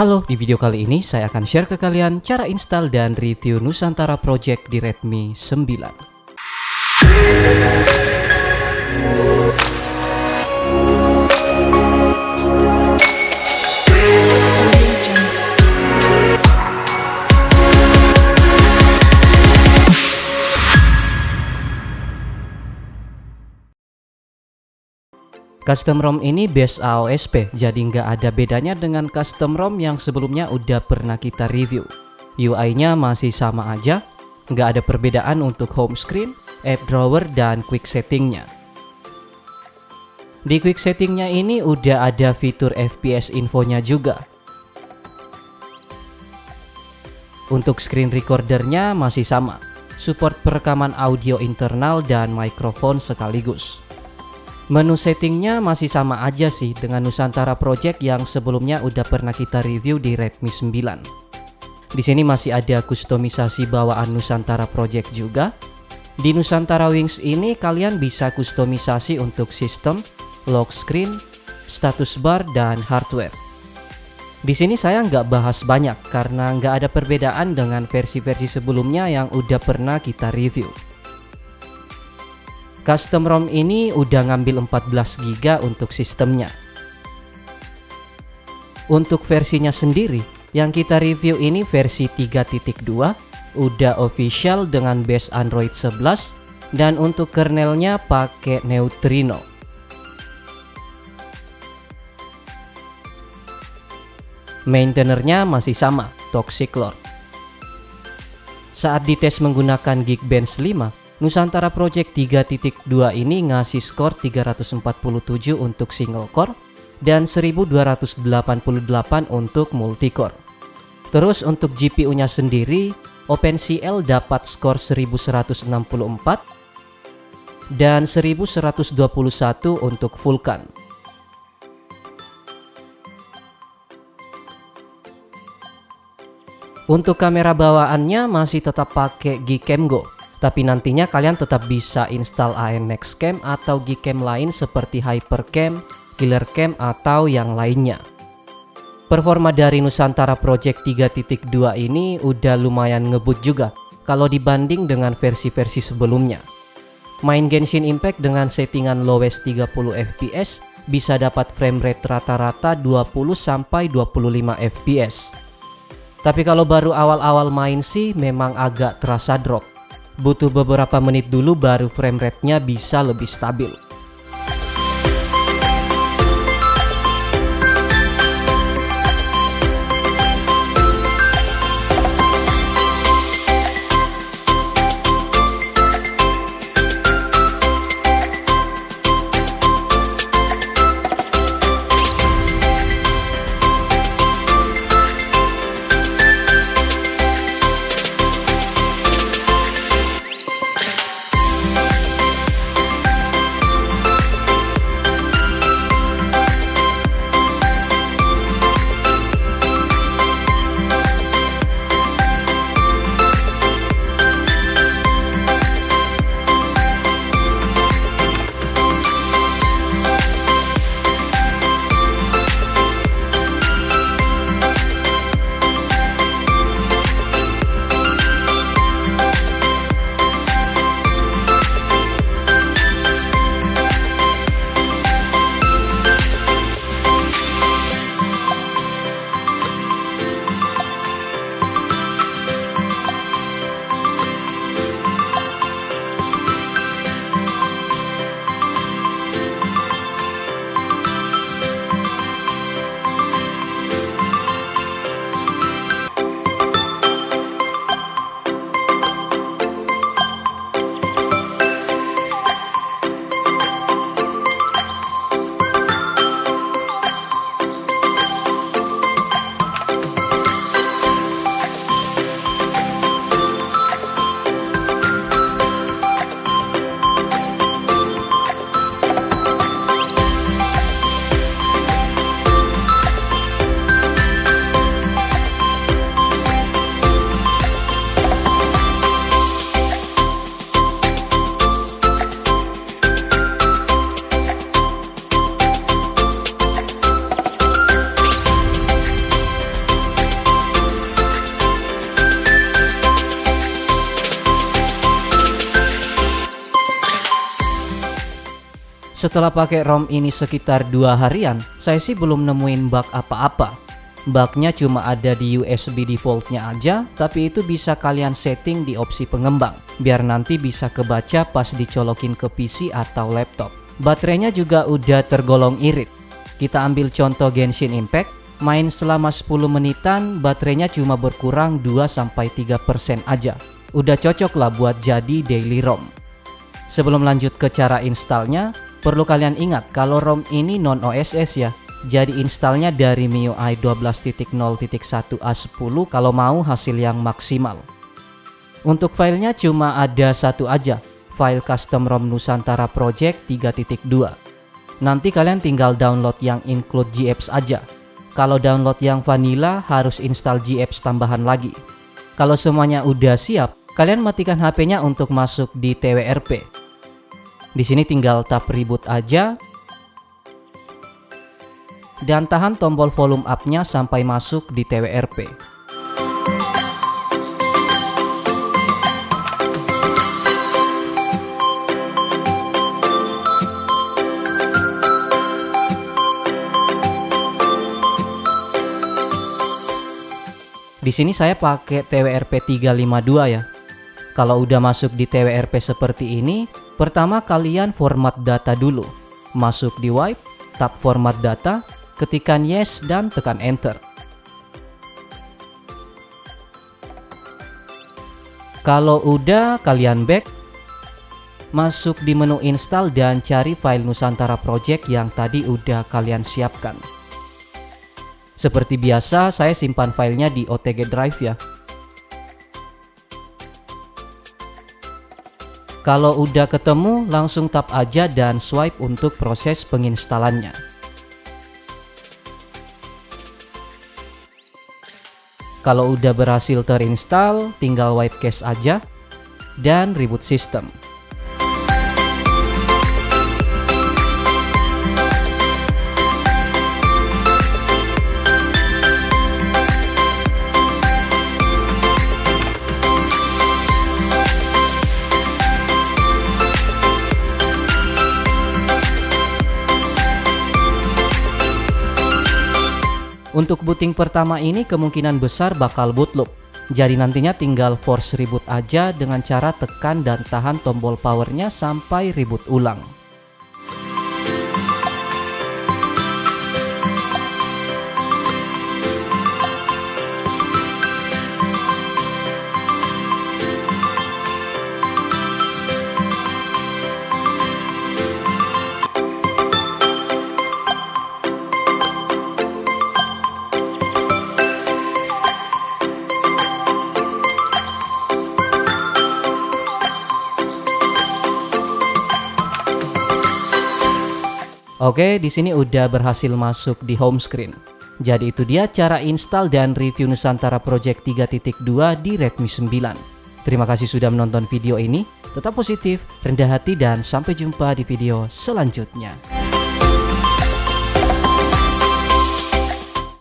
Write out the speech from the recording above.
Halo, di video kali ini saya akan share ke kalian cara install dan review Nusantara Project di Redmi 9. Custom ROM ini base AOSP, jadi nggak ada bedanya dengan custom ROM yang sebelumnya udah pernah kita review. UI-nya masih sama aja, nggak ada perbedaan untuk home screen, app drawer, dan quick settingnya. Di quick settingnya ini udah ada fitur FPS infonya juga. Untuk screen recordernya masih sama, support perekaman audio internal dan mikrofon sekaligus. Menu settingnya masih sama aja sih dengan Nusantara Project yang sebelumnya udah pernah kita review di Redmi 9. Di sini masih ada kustomisasi bawaan Nusantara Project juga. Di Nusantara Wings ini kalian bisa kustomisasi untuk sistem, lock screen, status bar, dan hardware. Di sini saya nggak bahas banyak karena nggak ada perbedaan dengan versi-versi sebelumnya yang udah pernah kita review. Custom ROM ini udah ngambil 14 GB untuk sistemnya. Untuk versinya sendiri, yang kita review ini versi 3.2, udah official dengan base Android 11, dan untuk kernelnya pakai Neutrino. Maintainernya masih sama, Toxic Lord. Saat dites menggunakan Geekbench 5, Nusantara Project 3.2 ini ngasih skor 347 untuk single core dan 1288 untuk multicore. Terus untuk GPU-nya sendiri, OpenCL dapat skor 1164 dan 1121 untuk Vulkan. Untuk kamera bawaannya masih tetap pakai Gcam Go. Tapi nantinya kalian tetap bisa install AN-NEXT Cam atau Gcam lain seperti Hypercam, Killer Cam, atau yang lainnya. Performa dari Nusantara Project 3.2 ini udah lumayan ngebut juga kalau dibanding dengan versi-versi sebelumnya. Main Genshin Impact dengan settingan lowest 30 fps bisa dapat frame rate rata-rata 20-25 fps. Tapi kalau baru awal-awal main sih memang agak terasa drop. Butuh beberapa menit dulu baru frame rate-nya bisa lebih stabil. Setelah pakai ROM ini sekitar 2 harian, saya sih belum nemuin bug apa-apa. Bugnya cuma ada di USB defaultnya aja, tapi itu bisa kalian setting di opsi pengembang, biar nanti bisa kebaca pas dicolokin ke PC atau laptop. Baterainya juga udah tergolong irit. Kita ambil contoh Genshin Impact, main selama 10 menitan, baterainya cuma berkurang 2-3% aja. Udah cocok lah buat jadi daily ROM. Sebelum lanjut ke cara installnya, perlu kalian ingat kalau ROM ini non OSS ya. Jadi installnya dari MIUI 12.0.1a10 kalau mau hasil yang maksimal. Untuk filenya cuma ada satu aja, file custom ROM Nusantara Project 3.2. Nanti kalian tinggal download yang include GApps aja. Kalau download yang vanilla harus install GApps tambahan lagi. Kalau semuanya udah siap, kalian matikan HP-nya untuk masuk di TWRP. Di sini tinggal tap reboot aja dan tahan tombol volume up-nya sampai masuk di TWRP. Di sini saya pakai TWRP 352 ya. Kalau udah masuk di TWRP seperti ini, pertama kalian format data dulu. Masuk di wipe, tap format data, ketikkan yes dan tekan enter. Kalau udah, kalian back, masuk di menu install dan cari file Nusantara Project yang tadi udah kalian siapkan. Seperti biasa, saya simpan filenya di OTG Drive ya. Kalau udah ketemu, langsung tap aja dan swipe untuk proses penginstalannya. Kalau udah berhasil terinstall, tinggal wipe cache aja dan reboot sistem. Untuk booting pertama ini kemungkinan besar bakal boot loop. Jadi nantinya tinggal force reboot aja dengan cara tekan dan tahan tombol powernya sampai reboot ulang. Oke, di sini udah berhasil masuk di home screen. Jadi itu dia cara install dan review Nusantara Project 3.2 di Redmi 9. Terima kasih sudah menonton video ini. Tetap positif, rendah hati, dan sampai jumpa di video selanjutnya.